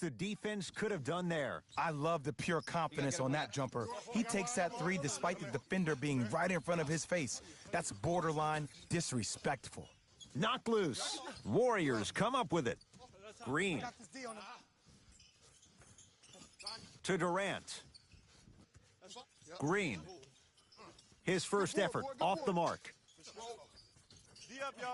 The defense could have done there. I love the pure confidence on that jumper. He takes that three despite the defender being right in front of his face. That's borderline disrespectful. Knocked loose. Warriors come up with it. Green. To Durant. Green. His first effort off the mark.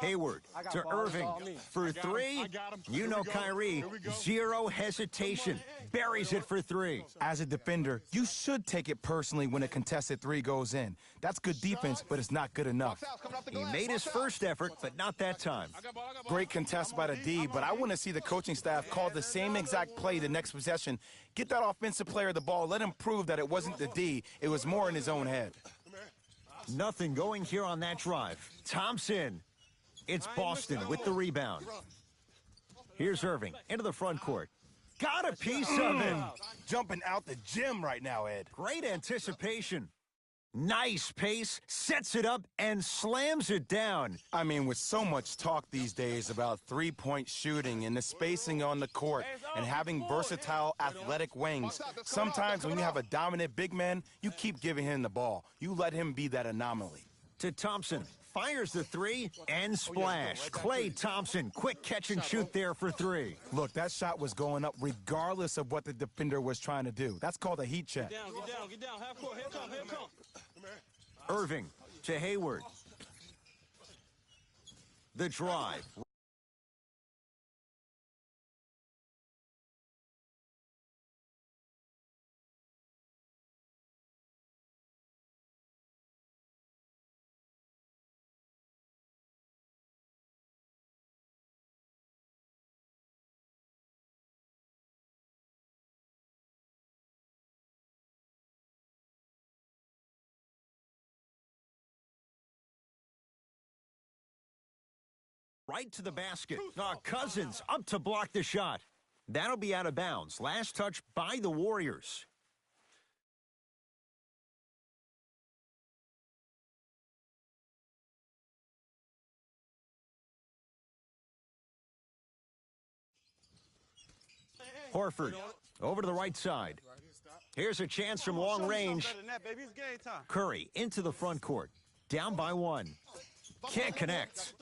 Hayward to Irving for three. You know Kyrie, zero hesitation. Buries it for three. As a defender, you should take it personally when a contested three goes in. That's good defense, but it's not good enough. He made his first effort, but not that time. Great contest by the D, but I want to see the coaching staff call the same exact play the next possession. Get that offensive player the ball. Let him prove that it wasn't the D. It was more in his own head. Nothing going here on that drive. Thompson. It's Boston with the rebound. Here's Irving into the front court. Got a piece of it. Jumping out the gym right now, Ed. Great anticipation. Nice pace, sets it up, and slams it down. I mean, with so much talk these days about three-point shooting and the spacing on the court and having versatile athletic wings, sometimes when you have a dominant big man, you keep giving him the ball. You let him be that anomaly. To Thompson. Fires the three and splash. Klay Thompson, quick catch and shoot there for three. Look, that shot was going up regardless of what the defender was trying to do. That's called a heat check. Get down. Half court, here come. Irving to Hayward. The drive. Right to the basket. Cousins up to block the shot. That'll be out of bounds. Last touch by the Warriors. Horford over to the right side. Here's a chance from long range. Curry into the front court. Down by one. Can't connect.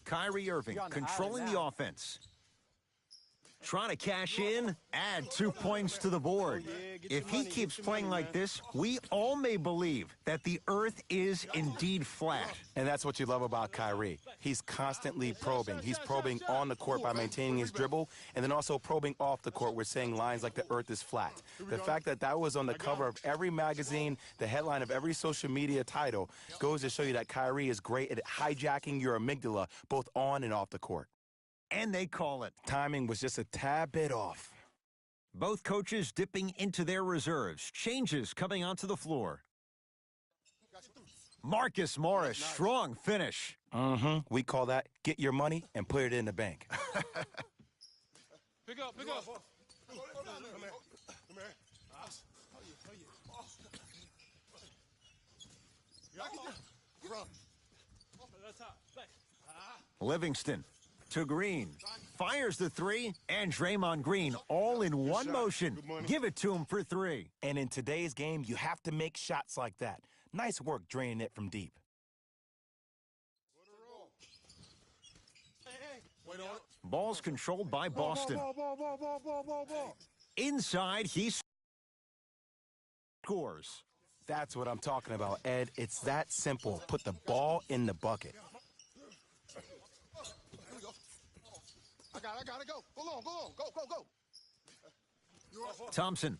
Kyrie Irving controlling the offense. Trying to cash in, add 2 points to the board. If he keeps playing like this, we all may believe that the earth is indeed flat. And that's what you love about Kyrie. He's constantly probing. He's probing on the court by maintaining his dribble, and then also probing off the court. We're saying lines like the earth is flat. The fact that that was on the cover of every magazine, the headline of every social media title, goes to show you that Kyrie is great at hijacking your amygdala, both on and off the court. And they call it. Timing was just a tad bit off. Both coaches dipping into their reserves. Changes coming onto the floor. Marcus Morris, strong finish. We call that get your money and put it in the bank. Pick up. Livingston to Green. Fires the three, and Draymond Green all in one motion. Give it to him for three. And in today's game, you have to make shots like that. Nice work draining it from deep. Ball's controlled by Boston. Inside, he scores. That's what I'm talking about, Ed. It's that simple. Put the ball in the bucket. I gotta go. Go. Thompson.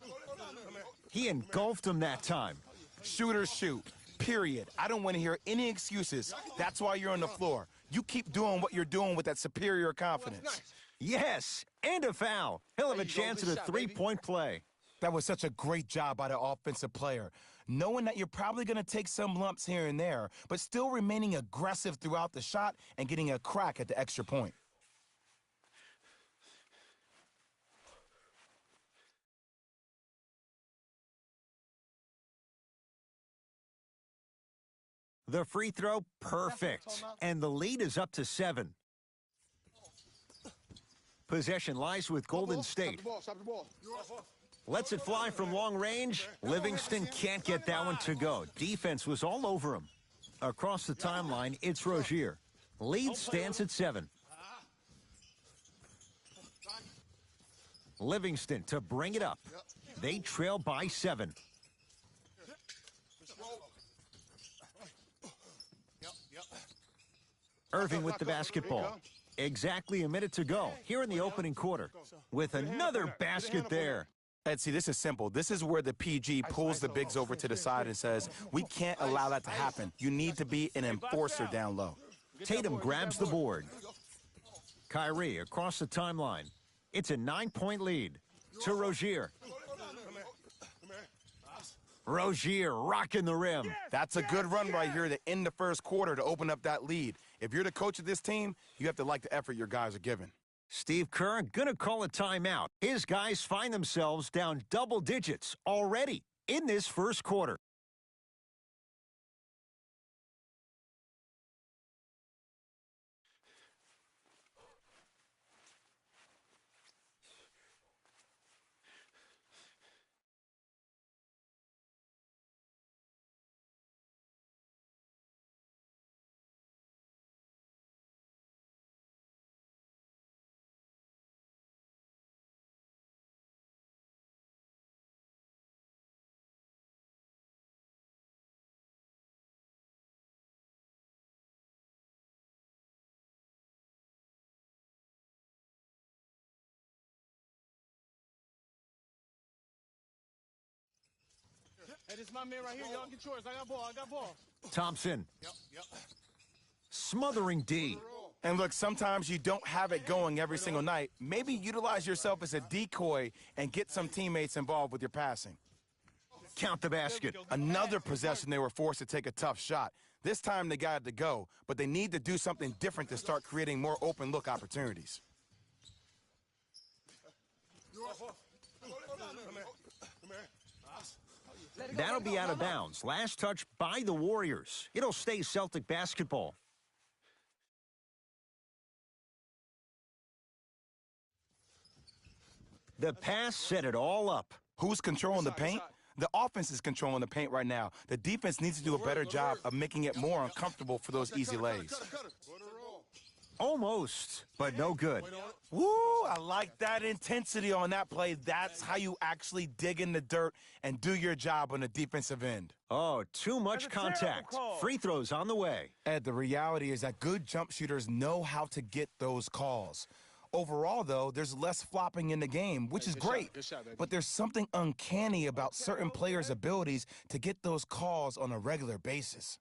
He engulfed him that time. Shooters shoot. Period. I don't want to hear any excuses. That's why you're on the floor. You keep doing what you're doing with that superior confidence. Yes, and a foul. He'll have a chance at a three-point play. That was such a great job by the offensive player. Knowing that you're probably going to take some lumps here and there, but still remaining aggressive throughout the shot and getting a crack at the extra point. The free throw, perfect. And the lead is up to 7. Possession lies with Golden State. Stop the ball. Lets it fly from long range. Livingston can't get that one to go. Defense was all over him. Across the timeline, it's Rozier. Lead stands at 7. Livingston to bring it up. They trail by 7. Irving with the basketball. Exactly a minute to go here in the opening quarter. With another basket there. Ed, see, this is simple. This is where the PG pulls the bigs over to the side and says, we can't allow that to happen. You need to be an enforcer down low. Tatum grabs the board. Kyrie across the timeline. It's a 9-point lead to Rozier. Rozier rocking the rim. That's a good run right here to end the first quarter to open up that lead. If you're the coach of this team, you have to like the effort your guys are giving. Steve Kerr gonna call a timeout. His guys find themselves down double digits already in this first quarter. Hey, this is my man right here. Y'all get yours. I got ball. Thompson. Smothering D. And look, sometimes you don't have it going every single night. Maybe utilize yourself as a decoy and get some teammates involved with your passing. Count the basket. Another possession they were forced to take a tough shot. This time they got to go, but they need to do something different to start creating more open look opportunities. That'll be out of bounds. Last touch by the Warriors. It'll stay Celtic basketball. The pass set it all up. Who's controlling the paint? The offense is controlling the paint right now. The defense needs to do a better job of making it more uncomfortable for those easy lays. Almost, but no good. Woo, I like that intensity on that play. That's how you actually dig in the dirt and do your job on the defensive end. Oh, too much contact. Free throws on the way. Ed, the reality is that good jump shooters know how to get those calls. Overall, though, there's less flopping in the game, which is great. But there's something uncanny about certain players' abilities to get those calls on a regular basis.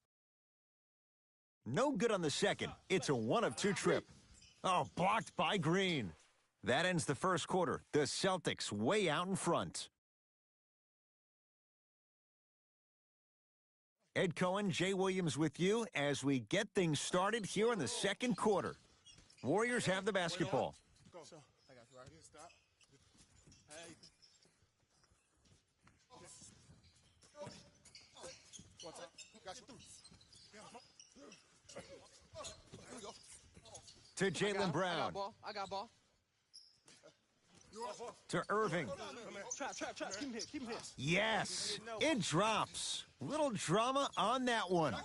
No good on the second. It's a 1-of-2 trip. Oh, blocked by Green. That ends the first quarter. The Celtics way out in front. Ed Cohen, Jay Williams with you as we get things started here in the second quarter. Warriors have the basketball. I got you right here. Stop. Hey. One time. Got you through. Here we go. To Jaylen Brown. I got ball. To Irving. Trap. Keep him here. Yes, it drops. Little drama on that one.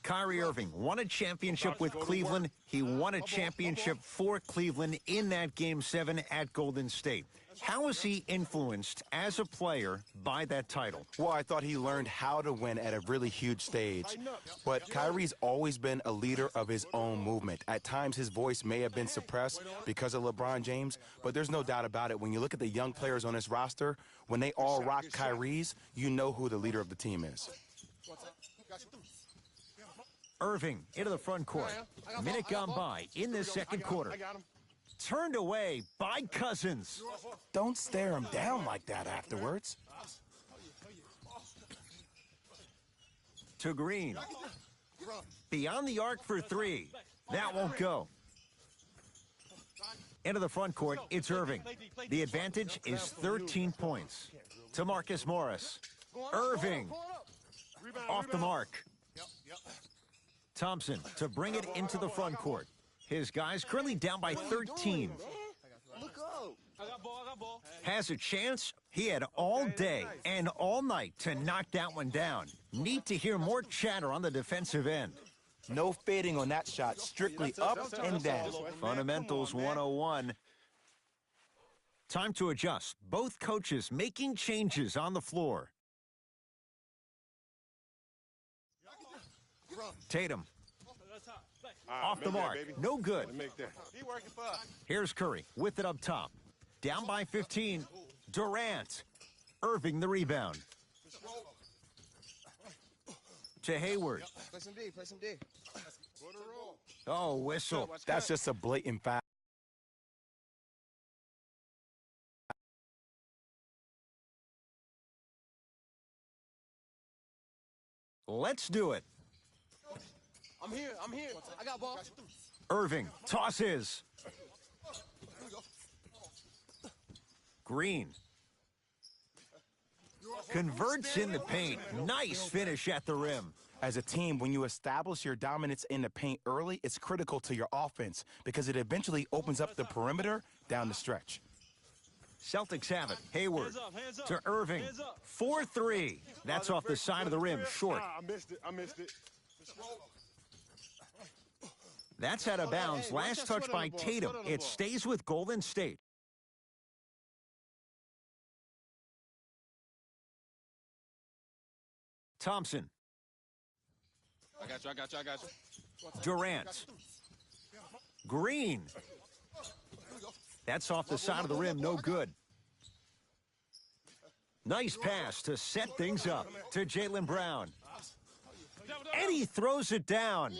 Kyrie Irving won a championship with Cleveland. He won a championship for Cleveland in that Game 7 at Golden State. How was he influenced as a player by that title? Well, I thought he learned how to win at a really huge stage. But Kyrie's always been a leader of his own movement. At times, his voice may have been suppressed because of LeBron James, but there's no doubt about it. When you look at the young players on this roster, when they all rock Kyrie's, you know who the leader of the team is. Irving into the front court. Minute gone by in the second quarter. Turned away by Cousins. Don't stare him down like that afterwards. To Green. Beyond the arc for 3. That won't go. Into the front court, it's Irving. The advantage is 13 points. To Marcus Morris. Irving. Off the mark. Thompson to bring it into the front court. His guys currently down by 13. Has a chance? He had all day and all night to knock that one down. Need to hear more chatter on the defensive end. No fading on that shot, strictly up and down. Fundamentals 101. Time to adjust. Both coaches making changes on the floor. Tatum. Off the mark. No good. Here's Curry with it up top. Down by 15. Durant. Irving the rebound. To Hayward. Play some D, play some D. Oh, whistle. That's just a blatant foul. Let's do it. I'm here. I got ball. Irving tosses. Green. Converts in the paint. Nice finish at the rim. As a team, when you establish your dominance in the paint early, it's critical to your offense because it eventually opens up the perimeter down the stretch. Celtics have it. Hayward to Irving. 4-3. That's off the side of the rim. Short. I missed it. That's out of bounds. Last touch by Tatum. It stays with Golden State. Thompson. I got you. Durant. Green. That's off the side of the rim. No good. Nice pass to set things up to Jaylen Brown. And he throws it down.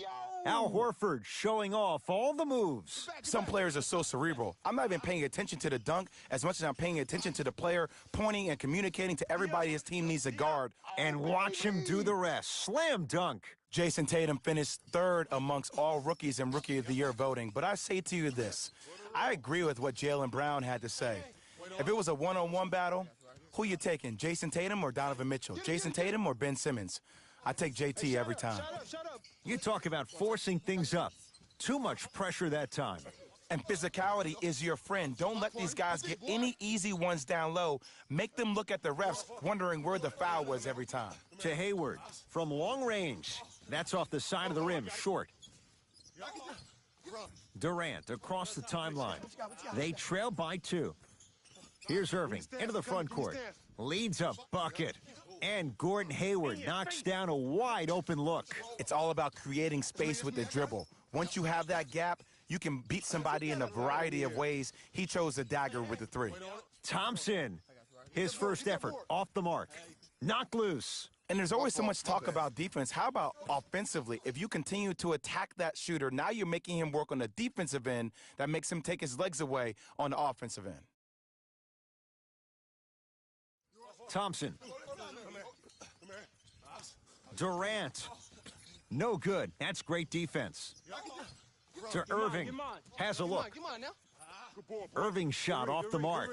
Al Horford showing off all the moves. Some players are so cerebral. I'm not even paying attention to the dunk as much as I'm paying attention to the player pointing and communicating to everybody his team needs a guard. And watch him do the rest. Slam dunk. Jason Tatum finished third amongst all rookies in Rookie of the Year voting. But I say to you this. I agree with what Jaylen Brown had to say. If it was a one-on-one battle, who you taking, Jason Tatum or Donovan Mitchell? Jason Tatum or Ben Simmons? I take JT every time. You talk about forcing things up. Too much pressure that time. And physicality is your friend. Don't let these guys get any easy ones down low. Make them look at the refs, wondering where the foul was every time. To Hayward from long range. That's off the side of the rim. Short. Durant across the timeline. They trail by 2. Here's Irving into the front court. Leads a bucket. And Gordon Hayward knocks down a wide open look. It's all about creating space with the dribble. Once you have that gap, you can beat somebody in a variety of ways. He chose the dagger with the 3. Thompson, his first effort off the mark. Knocked loose. And there's always so much talk about defense. How about offensively? If you continue to attack that shooter, now you're making him work on the defensive end. That makes him take his legs away on the offensive end. Thompson. Durant. No good. That's great defense. To Irving. Has a look. Irving shot off the mark.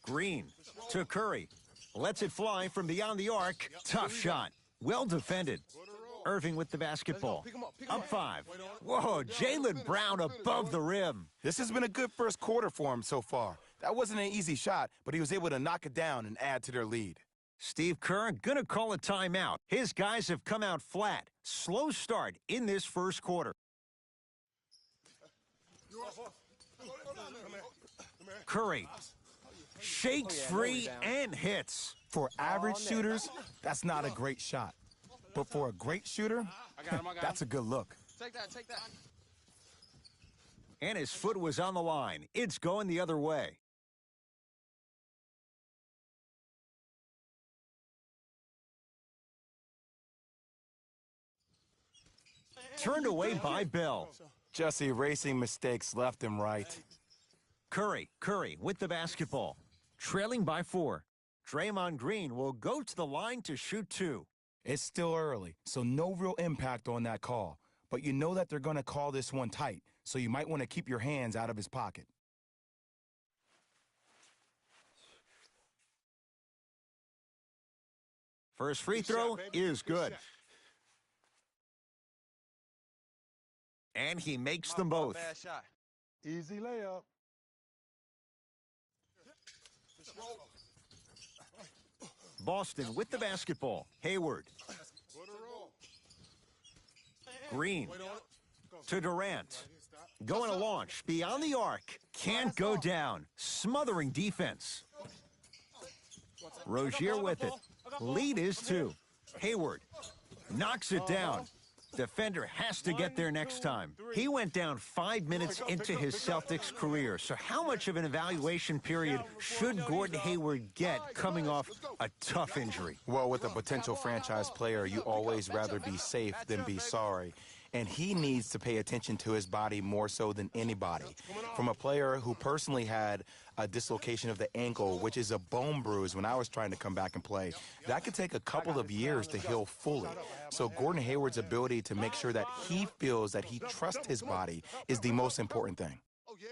Green to Curry. Lets it fly from beyond the arc. Tough shot. Well defended. Irving with the basketball. Up 5. Whoa, Jaylen Brown above the rim. This has been a good first quarter for him so far. That wasn't an easy shot, but he was able to knock it down and add to their lead. Steve Kerr gonna call a timeout. His guys have come out flat. Slow start in this first quarter. Curry shakes free and hits. For average shooters, that's not a great shot. But for a great shooter, that's a good look. Take that. And his foot was on the line. It's going the other way. Turned away by Bell. Just erasing mistakes left and right. Curry with the basketball. Trailing by 4. Draymond Green will go to the line to shoot 2. It's still early, so no real impact on that call. But you know that they're going to call this one tight, so you might want to keep your hands out of his pocket. First free throw is good. And he makes them both. Bad shot. Easy layup. Boston with the basketball. Hayward. Green to Durant. Going to launch beyond the arc. Can't go down. Smothering defense. Rozier with it. Lead is 2. Hayward knocks it down. Defender has to get there next time. He went down 5 minutes into his Celtics career. So how much of an evaluation period should Gordon Hayward get coming off a tough injury? Well, with a potential franchise player, you always rather be safe than be sorry. And he needs to pay attention to his body more so than anybody. From a player who personally had a dislocation of the ankle, which is a bone bruise when I was trying to come back and play, that could take a couple of years to heal fully. So Gordon Hayward's ability to make sure that he feels that he trusts his body is the most important thing.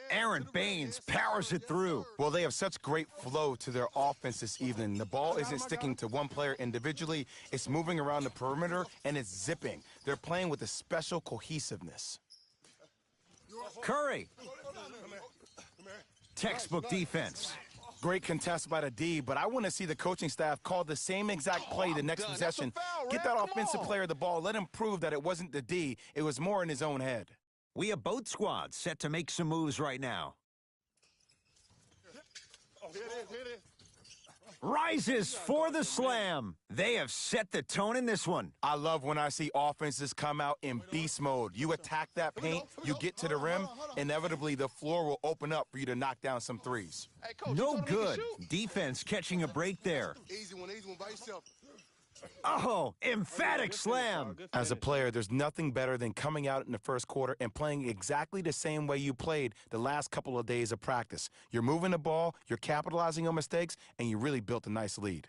Aaron Baines powers it through. Well, they have such great flow to their offense this evening. The ball isn't sticking to one player individually. It's moving around the perimeter, and it's zipping. They're playing with a special cohesiveness. Curry. Textbook defense. Great contest by the D, but I want to see the coaching staff call the same exact play the next possession. Get that offensive player the ball. Let him prove that it wasn't the D. It was more in his own head. We have both squads set to make some moves right now. Rises for the slam. They have set the tone in this one. I love when I see offenses come out in beast mode. You attack that paint, you get to the rim, inevitably the floor will open up for you to knock down some threes. Hey, coach, No good. Defense catching a break there. Easy one by yourself. Oh, emphatic slam. As a player, there's nothing better than coming out in the first quarter and playing exactly the same way you played the last couple of days of practice. You're moving the ball, you're capitalizing on mistakes, and you really built a nice lead.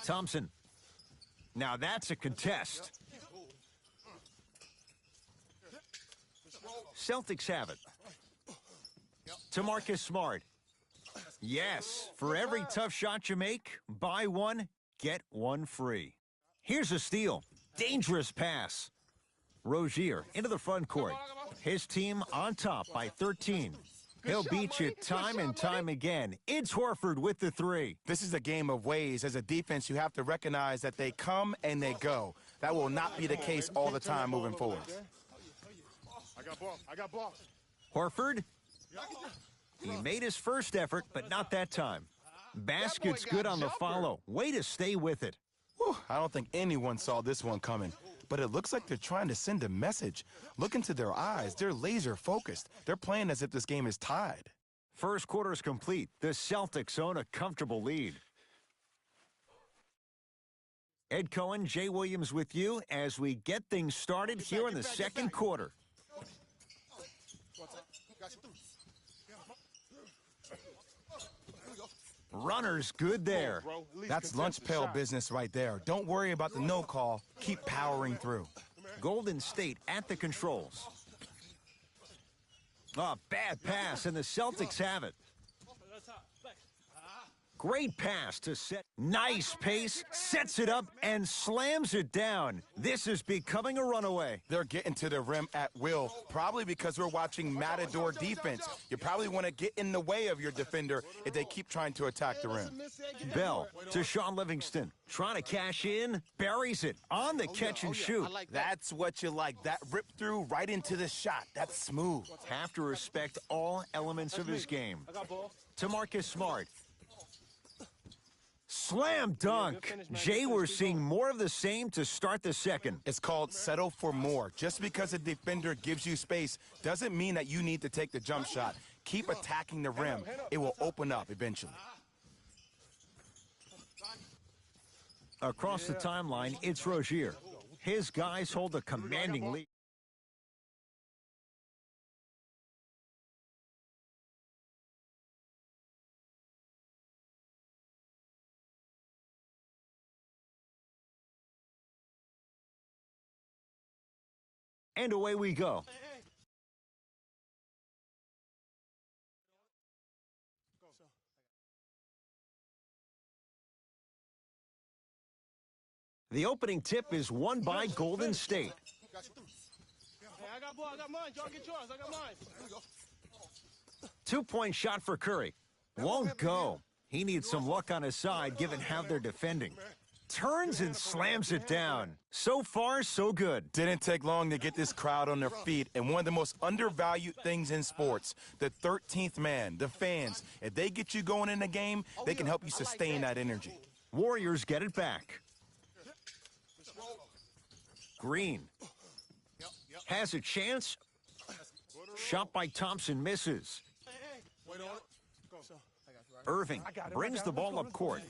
Thompson. Now that's a contest. Celtics have it. To Marcus Smart. Yes, for every tough shot you make, buy one, get one free. Here's a steal. Dangerous pass. Rozier into the front court. His team on top by 13. He'll beat you time and time again. It's Horford with the 3. This is a game of ways. As a defense, you have to recognize that they come and they go. That will not be the case all the time moving forward. I got ball. Horford. He made his first effort, but not that time. Basket's good on the follow. Way to stay with it. Whew, I don't think anyone saw this one coming, but it looks like they're trying to send a message. Look into their eyes. They're laser focused. They're playing as if this game is tied. First quarter is complete. The Celtics own a comfortable lead. Ed Cohen, Jay Williams with you as we get things started here in the second quarter. Runners good there. That's lunch pail business right there. Don't worry about the no call. Keep powering through. Golden State at the controls. Bad pass, and the Celtics have it. Great pass to set. Nice pace, sets it up, and slams it down. This is becoming a runaway. They're getting to the rim at will, probably because we're watching Matador defense. You probably want to get in the way of your defender if they keep trying to attack the rim. Bell to Sean Livingston. Trying to cash in, buries it on the catch and shoot. That's what you like. That rip through right into the shot. That's smooth. Have to respect all elements of his game. To Marcus Smart. Slam dunk. Jay, we're seeing more of the same to start the second. It's called settle for more. Just because a defender gives you space doesn't mean that you need to take the jump shot. Keep attacking the rim. It will open up eventually. Across the timeline, it's Rozier. His guys hold a commanding lead. And away we go. The opening tip is won by Golden State. Hey, I got ball. I got mine. Y'all get yours. I got mine. 2-point shot for Curry. Won't go. He needs some luck on his side given how they're defending. Turns and slams it down. So far, so good. Didn't take long to get this crowd on their feet, and one of the most undervalued things in sports, the 13th man, the fans. If they get you going in the game, they can help you sustain that energy. Warriors get it back. Green has a chance. Shot by Thompson misses. Irving brings the ball up court.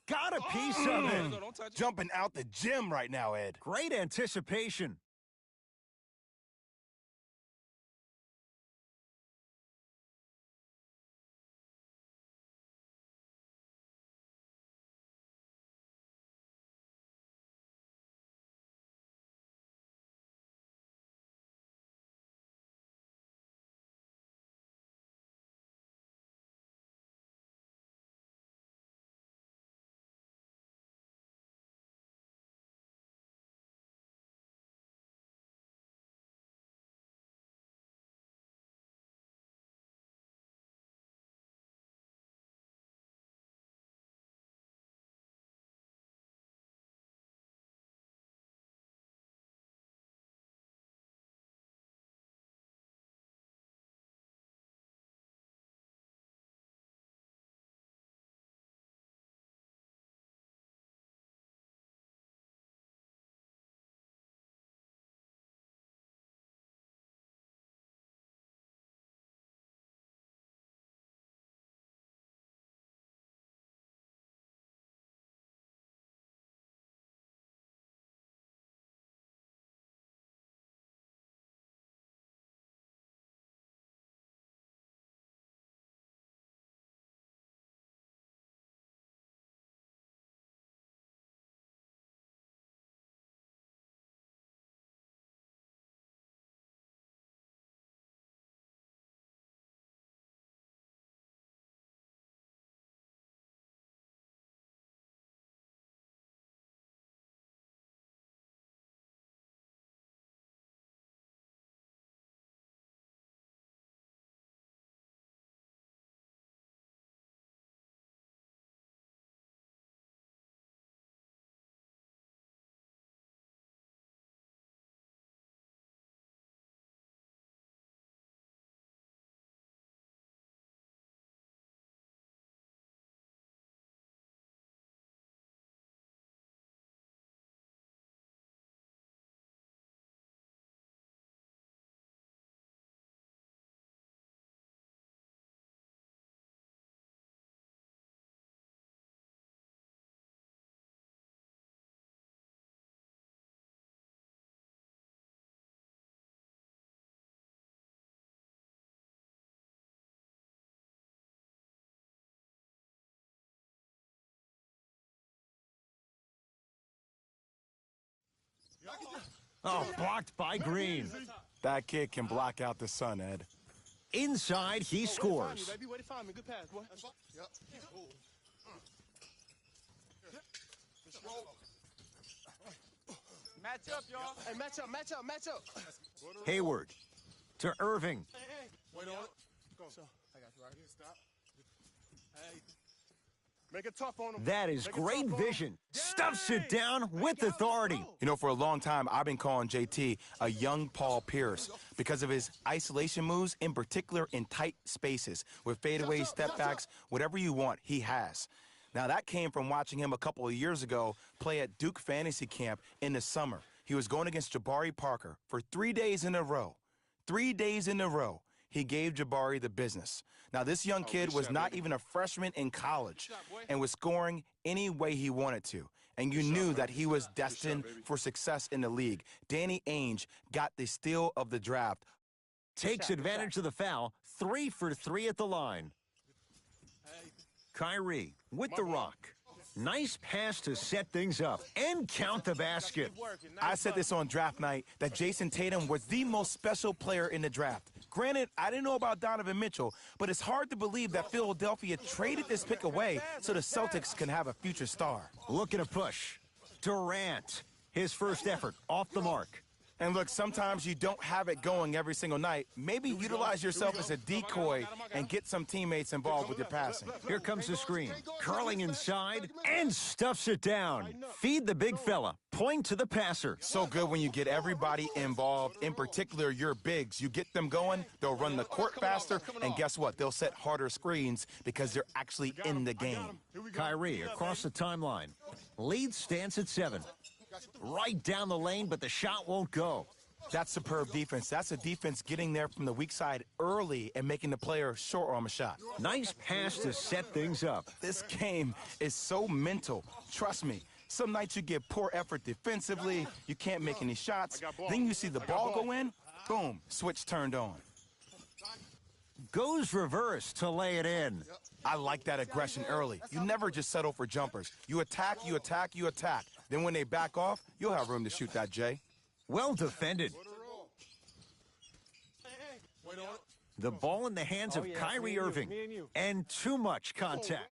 Got a piece of it. Jumping out the gym right now, Ed. Great anticipation. Oh, blocked by Green. That kid can block out the sun, Ed. Inside, he scores. Way to find me. Good pass, boy. Match up, y'all. Hey, match up, match up, match up. Hayward to Irving. Wait on it. Go. I got you right here. Stop. Hey. Make it tough on him. That is great vision. Stuffs it down with authority. You know, for a long time, I've been calling JT a young Paul Pierce because of his isolation moves, in particular in tight spaces. With fadeaways, step backs, whatever you want, he has. Now, that came from watching him a couple of years ago play at Duke Fantasy Camp in the summer. He was going against Jabari Parker for 3 days in a row. 3 days in a row, he gave Jabari the business. Now, this young kid was not even a freshman in college and was scoring any way he wanted to. And you knew that he was destined for success in the league. Danny Ainge got the steal of the draft. Takes advantage of the foul. 3 for 3 at the line. Kyrie with the rock. Nice pass to set things up and count the basket. I said this on draft night that Jason Tatum was the most special player in the draft. Granted, I didn't know about Donovan Mitchell, but it's hard to believe that Philadelphia traded this pick away so the Celtics can have a future star. Looking to push. Durant. His first effort off the mark. And look, sometimes you don't have it going every single night. Maybe utilize yourself as a decoy and get some teammates involved with your passing. Here comes the screen. Curling inside and stuffs it down. Feed the big fella. Point to the passer. So good when you get everybody involved, in particular your bigs. You get them going, they'll run the court faster, and guess what? They'll set harder screens because they're actually in the game. Kyrie across the timeline. Lead stands at 7. Right down the lane, but the shot won't go. That's superb defense. That's a defense getting there from the weak side early and making the player short arm a shot. Nice pass to set things up. This game is so mental. Trust me. Some nights you get poor effort defensively, you can't make any shots. Then you see the ball go in, boom, switch turned on. Goes reverse to lay it in. I like that aggression early. You never just settle for jumpers. You attack, you attack, you attack. Then when they back off, you'll have room to shoot that, Jay. Well defended. The ball in the hands of Kyrie Irving. And too much contact.